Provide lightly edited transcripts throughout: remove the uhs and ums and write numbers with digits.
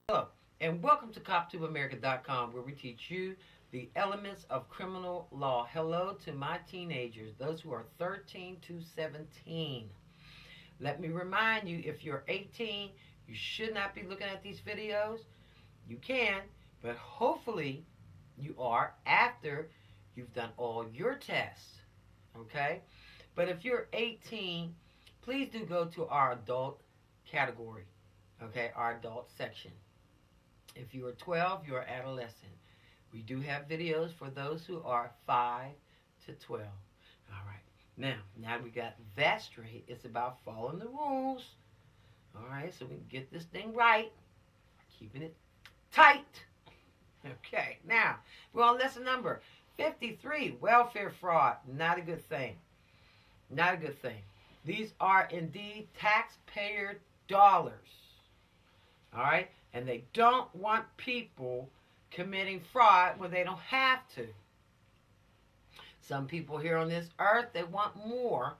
Hello, and welcome to CopTubeAmerica.com, where we teach you the elements of criminal law. Hello to my teenagers, those who are 13 to 17. Let me remind you, if you're 18, you should not be looking at these videos. You can, but hopefully you are after you've done all your tests. Okay? But if you're 18, please do go to our adult category. Okay, our adult section. If you are 12, you are adolescent. We do have videos for those who are 5 to 12. All right. Now we got that straight. It's about following the rules. All right, so we can get this thing right. Keeping it tight. Okay, now we're on lesson number 53, welfare fraud. Not a good thing. Not a good thing. These are indeed taxpayer dollars. All right? And they don't want people committing fraud when they don't have to. Some people here on this earth, they want more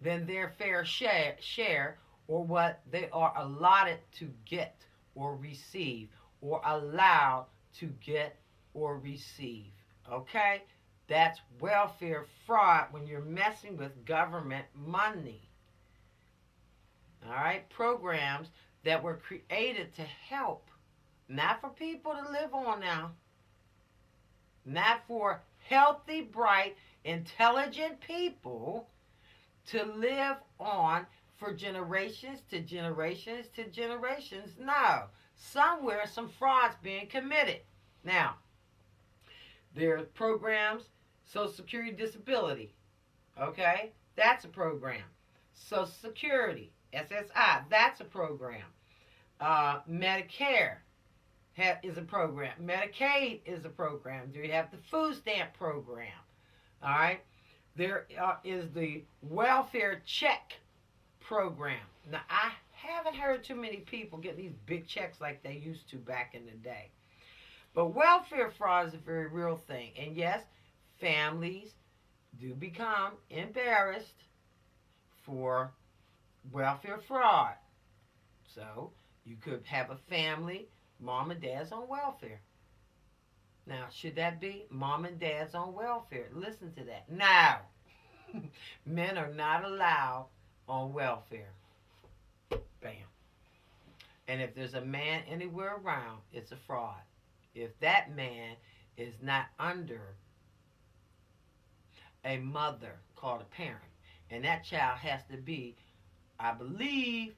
than their fair share or what they are allotted to get or receive or allowed to get or receive. Okay? That's welfare fraud when you're messing with government money. All right? Programs that were created to help, not for people to live on now, not for healthy, bright, intelligent people to live on for generations to generations to generations. No, somewhere some fraud's being committed. Now, there are programs, Social Security Disability, okay? That's a program. Social Security, SSI, that's a program. Medicare is a program. Medicaid is a program. Do you have the food stamp program? All right. There is the welfare check program. Now, I haven't heard too many people get these big checks like they used to back in the day. But welfare fraud is a very real thing. And yes, families do become embarrassed for welfare fraud. So you could have a family, mom and dad's on welfare. Now, should that be mom and dad's on welfare? Listen to that. Now, men are not allowed on welfare. Bam. And if there's a man anywhere around, it's a fraud. If that man is not under a mother called a parent, and that child has to be, I believe,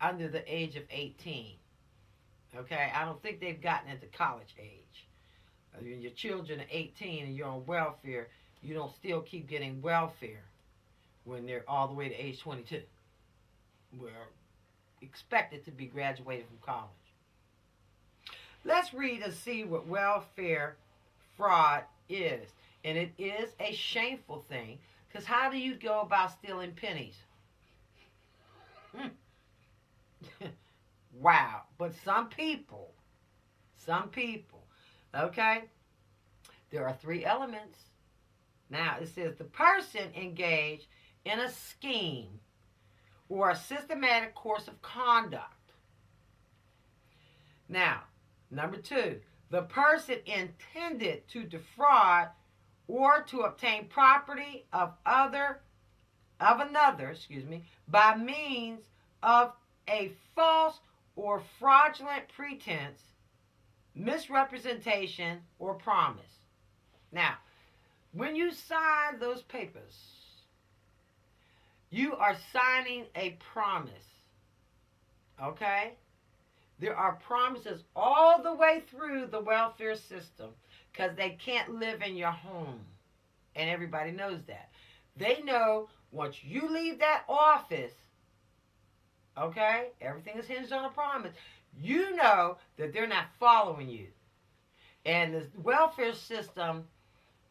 under the age of 18. Okay? I don't think they've gotten into college age. When your children are 18 and you're on welfare, you don't still keep getting welfare when they're all the way to age 22. We're expected to be graduated from college. Let's read and see what welfare fraud is. And it is a shameful thing, because how do you go about stealing pennies? Wow. But some people, okay, there are 3 elements. Now, it says the person engaged in a scheme or a systematic course of conduct. Now, number 2, the person intended to defraud or to obtain property of another, by means of a false or fraudulent pretense, misrepresentation, or promise. Now, when you sign those papers, you are signing a promise. Okay? There are promises all the way through the welfare system, because they can't live in your home. And everybody knows that. They know once you leave that office, okay, everything is hinged on a promise, you know that they're not following you. And the welfare system,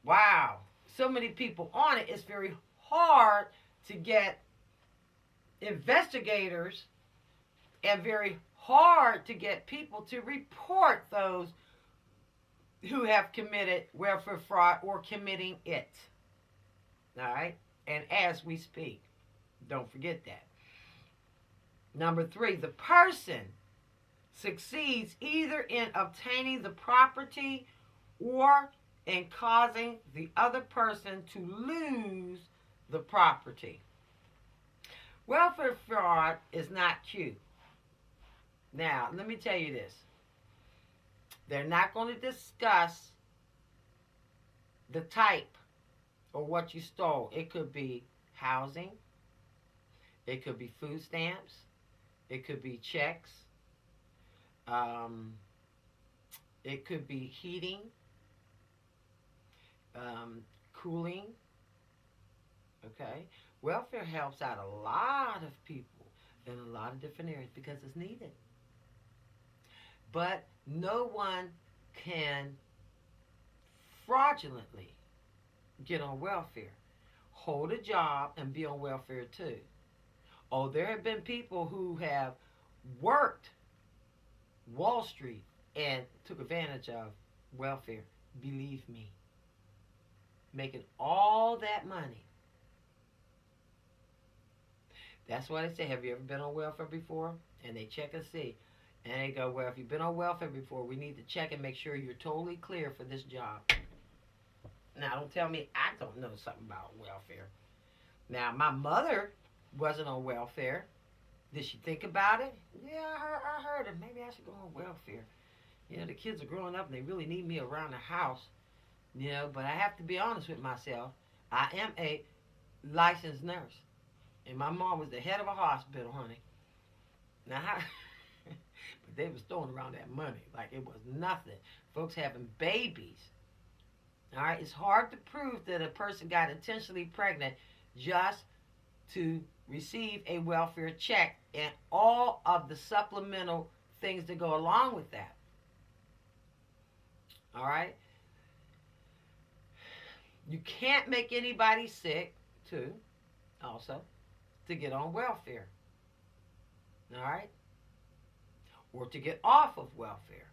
wow, so many people on it, it's very hard to get investigators and very hard to get people to report those who have committed welfare fraud or committing it. All right? And as we speak, don't forget that. Number 3, the person succeeds either in obtaining the property or in causing the other person to lose the property. Welfare fraud is not cute. Now, let me tell you this. They're not going to discuss the type or what you stole. It could be housing. It could be food stamps. It could be checks. It could be heating, cooling. Okay? Welfare helps out a lot of people in a lot of different areas because it's needed. But no one can fraudulently get on welfare, hold a job, and be on welfare too. Oh, there have been people who have worked Wall Street and took advantage of welfare. Believe me. Making all that money. That's why they say, have you ever been on welfare before? And they check and see. And they go, well, if you've been on welfare before, we need to check and make sure you're totally clear for this job. Now, don't tell me I don't know something about welfare. Now, my mother wasn't on welfare. Did she think about it? Yeah, I heard it. Maybe I should go on welfare. You know, the kids are growing up and they really need me around the house. You know, but I have to be honest with myself. I am a licensed nurse. And my mom was the head of a hospital, honey. Now, but they was throwing around that money like it was nothing. Folks having babies. All right, it's hard to prove that a person got intentionally pregnant just to receive a welfare check and all of the supplemental things that go along with that. All right? You can't make anybody sick, too, also, to get on welfare. All right? Or to get off of welfare.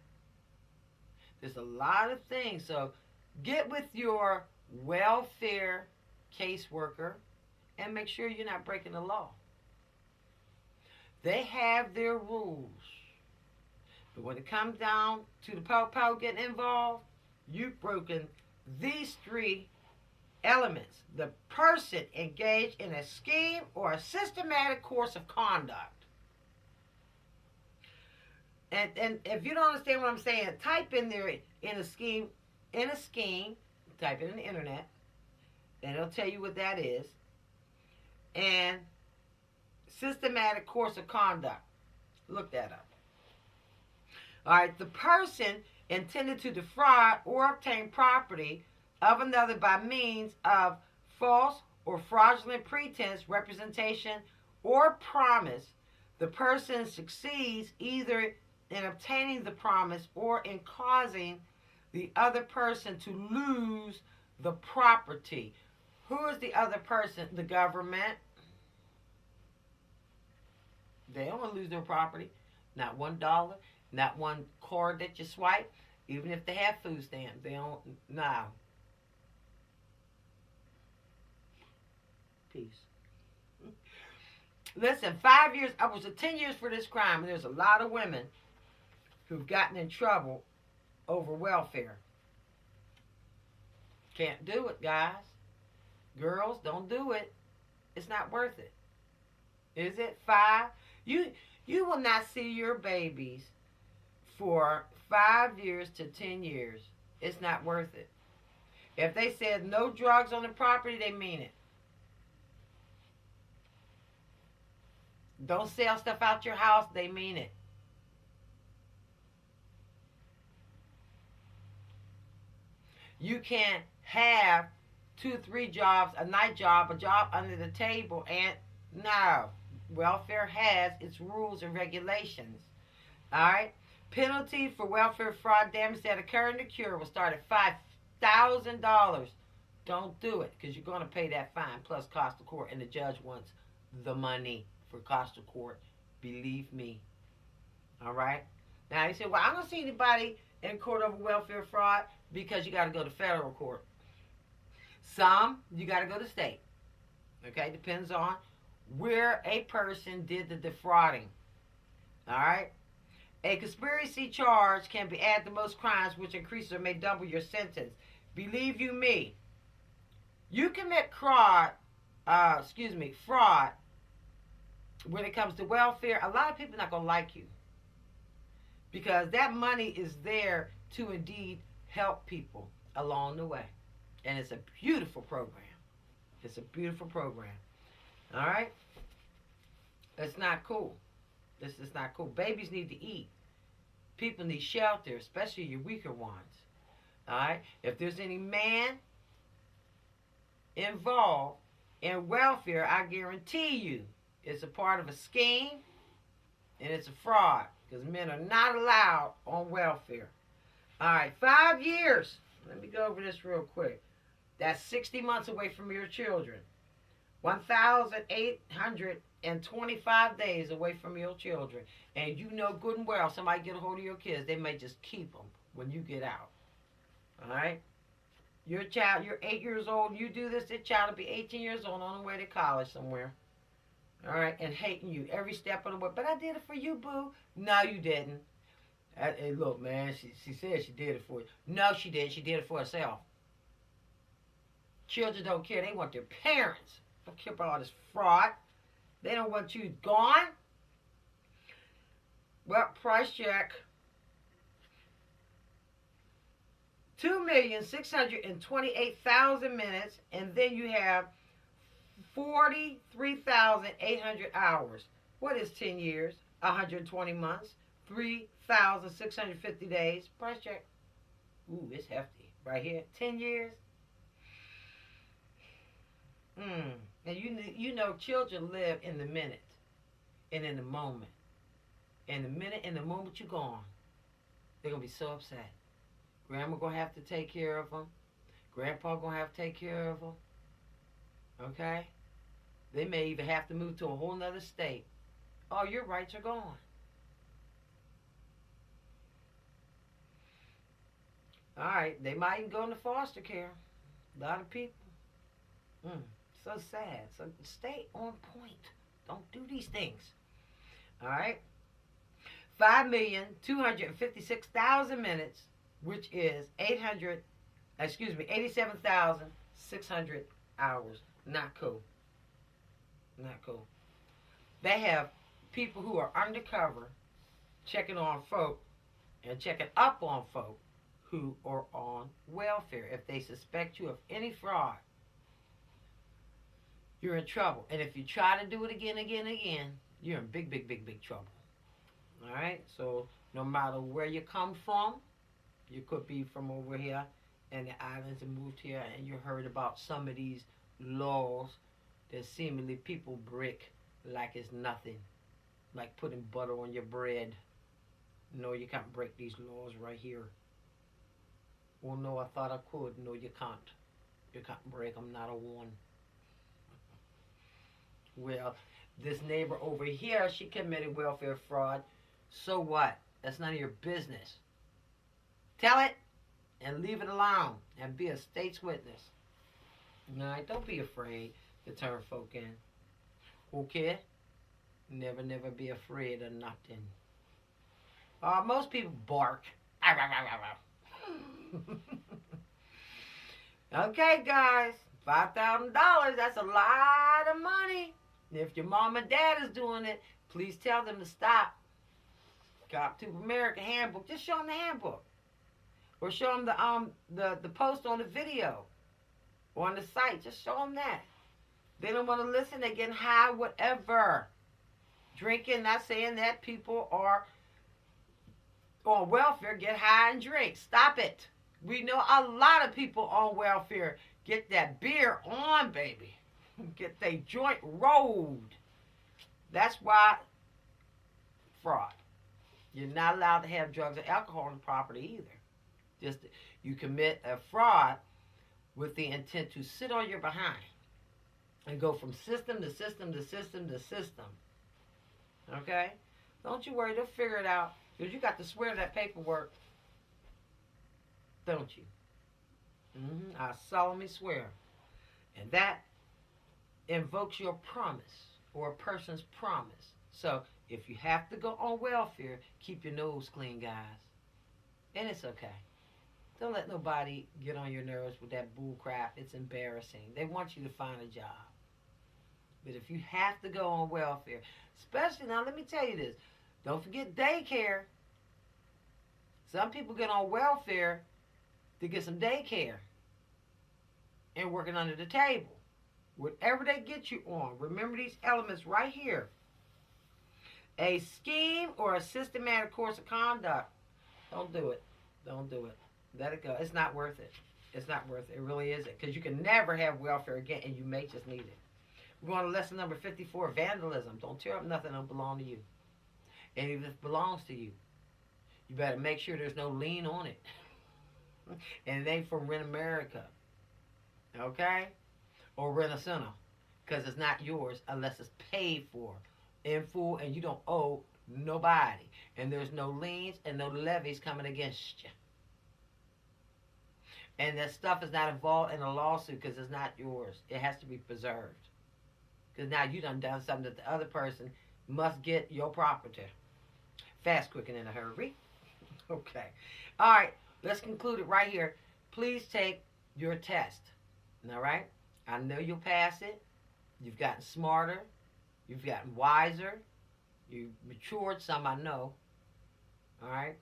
There's a lot of things. So get with your welfare caseworker and make sure you're not breaking the law. They have their rules. But when it comes down to the po-po getting involved, you've broken these three elements. The person engaged in a scheme or a systematic course of conduct. And if you don't understand what I'm saying, type in there in a scheme, type it in the internet, and it'll tell you what that is. And systematic course of conduct. Look that up. All right, the person intended to defraud or obtain property of another by means of false or fraudulent pretense, representation, or promise. The person succeeds either in obtaining the promise or in causing the other person to lose the property. Who is the other person? The government. They don't want to lose their property. Not $1, not one card that you swipe. Even if they have food stamps, they don't. No. Peace. Listen, 5 years. I was 10 years for this crime, and there's a lot of women who've gotten in trouble over welfare. Can't do it, guys. Girls, don't do it. It's not worth it. Is it? 5? You will not see your babies for 5 years to 10 years. It's not worth it. If they said no drugs on the property, they mean it. Don't sell stuff out your house, they mean it. You can't have 2, 3 jobs, a night job, a job under the table, and no. Welfare has its rules and regulations. All right? Penalty for welfare fraud damage that occur in the cure will start at $5,000. Don't do it because you're going to pay that fine plus cost of court, and the judge wants the money for cost of court. Believe me. All right? Now, you say, well, I don't see anybody in court over welfare fraud because you got to go to federal court. Some, you got to go to state. Okay? Depends on where a person did the defrauding. All right? A conspiracy charge can be added to most crimes, which increases or may double your sentence. Believe you me, you commit fraud when it comes to welfare. A lot of people are not going to like you because that money is there to indeed help people along the way. And it's a beautiful program. It's a beautiful program. All right? It's not cool. This is not cool. Babies need to eat. People need shelter, especially your weaker ones. All right? If there's any man involved in welfare, I guarantee you it's a part of a scheme and it's a fraud because men are not allowed on welfare. All right, 5 years. Let me go over this real quick. That's 60 months away from your children. 1,825 days away from your children. And you know good and well, somebody get a hold of your kids, they may just keep them when you get out. All right? Your child, you're 8 years old, and you do this, your child will be 18 years old on the way to college somewhere. All right? And hating you every step of the way. But I did it for you, boo. No, you didn't. Hey, look, man, she said she did it for you. No, she didn't. She did it for herself. Children don't care. They want their parents. Don't care about all this fraud. They don't want you gone. Well, price check. 2,628,000 minutes, and then you have 43,800 hours. What is 10 years? 120 months. 3,650 days. Price check. Ooh, it's hefty. Right here. 10 years. And you know children live in the minute and in the moment. In the minute and the moment you're gone, they're going to be so upset. Grandma going to have to take care of them. Grandpa going to have to take care of them. Okay? They may even have to move to a whole nother state. Oh, your rights are gone. All right, they might even go into foster care. A lot of people. So sad. So stay on point. Don't do these things. All right? 5,256,000 minutes, which is 87,600 hours. Not cool. Not cool. They have people who are undercover checking on folk and checking up on folk who are on welfare. If they suspect you of any fraud, you're in trouble. And if you try to do it again, you're in big, big, big, big trouble. All right? So no matter where you come from, you could be from over here in the islands and moved here, and you heard about some of these laws that seemingly people break like it's nothing. Like putting butter on your bread. No, you can't break these laws right here. Well, no, I thought I could. No, you can't. You can't break them, not a one. Well, this neighbor over here, she committed welfare fraud. So what? That's none of your business. Tell it and leave it alone and be a state's witness. All right? Don't be afraid to turn folk in. Okay? Never, never be afraid of nothing. Most people bark. Okay, guys. $5,000. That's a lot of money. If your mom and dad is doing it, please tell them to stop. Cop to America handbook. Just show them the handbook. Or show them the post on the video. Or on the site. Just show them that. They don't want to listen. They're getting high, whatever. Drinking, not saying that people are on welfare get high and drink. Stop it. We know a lot of people on welfare get that beer on, baby. Get their joint rolled. That's why fraud. You're not allowed to have drugs or alcohol on the property either. Just you commit a fraud with the intent to sit on your behind and go from system to system to system to system. Okay? Don't you worry, they'll figure it out. Because you got to swear that paperwork. Don't you? I solemnly swear. And that invokes your promise or a person's promise. So if you have to go on welfare, keep your nose clean, guys. And it's okay. Don't let nobody get on your nerves with that bull crap. It's embarrassing. They want you to find a job. But if you have to go on welfare, especially now, let me tell you this. Don't forget daycare. Some people get on welfare to get some daycare and working under the table. Whatever they get you on, remember these elements right here. A scheme or a systematic course of conduct. Don't do it. Don't do it. Let it go. It's not worth it. It's not worth it. It really isn't. Because you can never have welfare again, and you may just need it. We're on to lesson number 54, vandalism. Don't tear up nothing that don't belong to you. And if it belongs to you, you better make sure there's no lien on it. And it ain't from Rent America. Okay? Or Rent a Center. Because it's not yours unless it's paid for in full and you don't owe nobody. And there's no liens and no levies coming against you. And that stuff is not involved in a lawsuit because it's not yours. It has to be preserved. Because now you done something that the other person must get your property. Fast, quick, and in a hurry. Okay. All right. Let's conclude it right here. Please take your test. All right? I know you'll pass it. You've gotten smarter. You've gotten wiser. You've matured. Some I know. All right?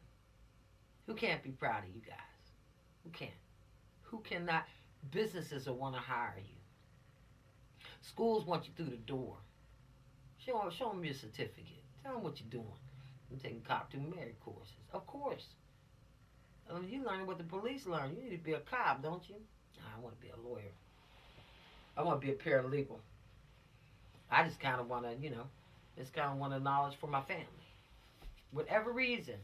Who can't be proud of you guys? Who can't? Who cannot? Businesses will want to hire you. Schools want you through the door. Show them your certificate. Tell them what you're doing. I'm taking cop to married courses. Of course. You learn what the police learn. You need to be a cop, don't you? I want to be a lawyer. I want to be a paralegal. I just kind of want to, just kind of want the knowledge for my family. Whatever reason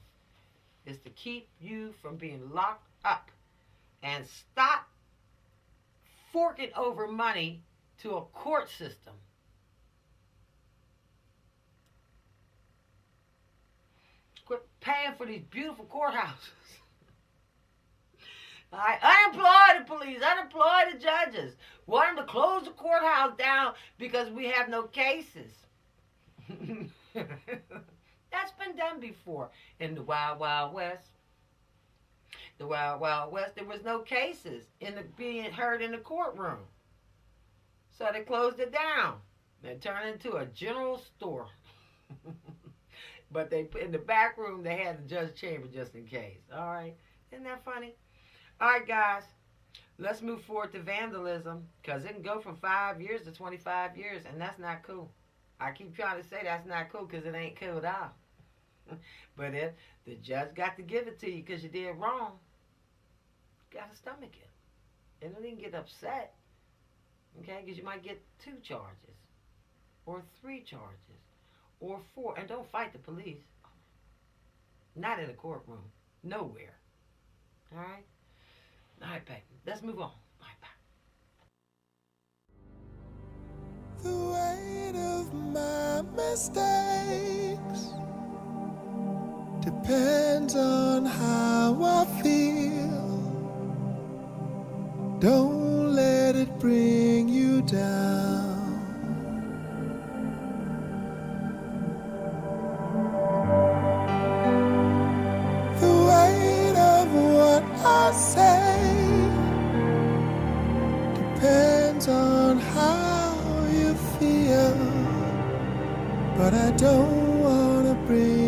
is to keep you from being locked up and stop forking over money to a court system. Quit paying for these beautiful courthouses. All right, unemploy the police, unemploy the judges. Want them to close the courthouse down because we have no cases. That's been done before in the Wild Wild West. The Wild Wild West, there was no cases being heard in the courtroom. So they closed it down. They turned it into a general store. But in the back room, they had the judge chamber just in case. All right. Isn't that funny? All right, guys. Let's move forward to vandalism. Because it can go from 5 years to 25 years. And that's not cool. I keep trying to say that's not cool because it ain't cool at all. But if the judge got to give it to you because you did wrong, you got to stomach it. And don't even get upset. Okay? Because you might get 2 charges. Or 3 charges. Or 4. And don't fight the police. Not in a courtroom. Nowhere. All right? All right, baby. Let's move on. All right, bye. The weight of my mistakes depends on how I feel. Don't let it bring you down. The weight of what I say depends on how you feel, but I don't wanna bring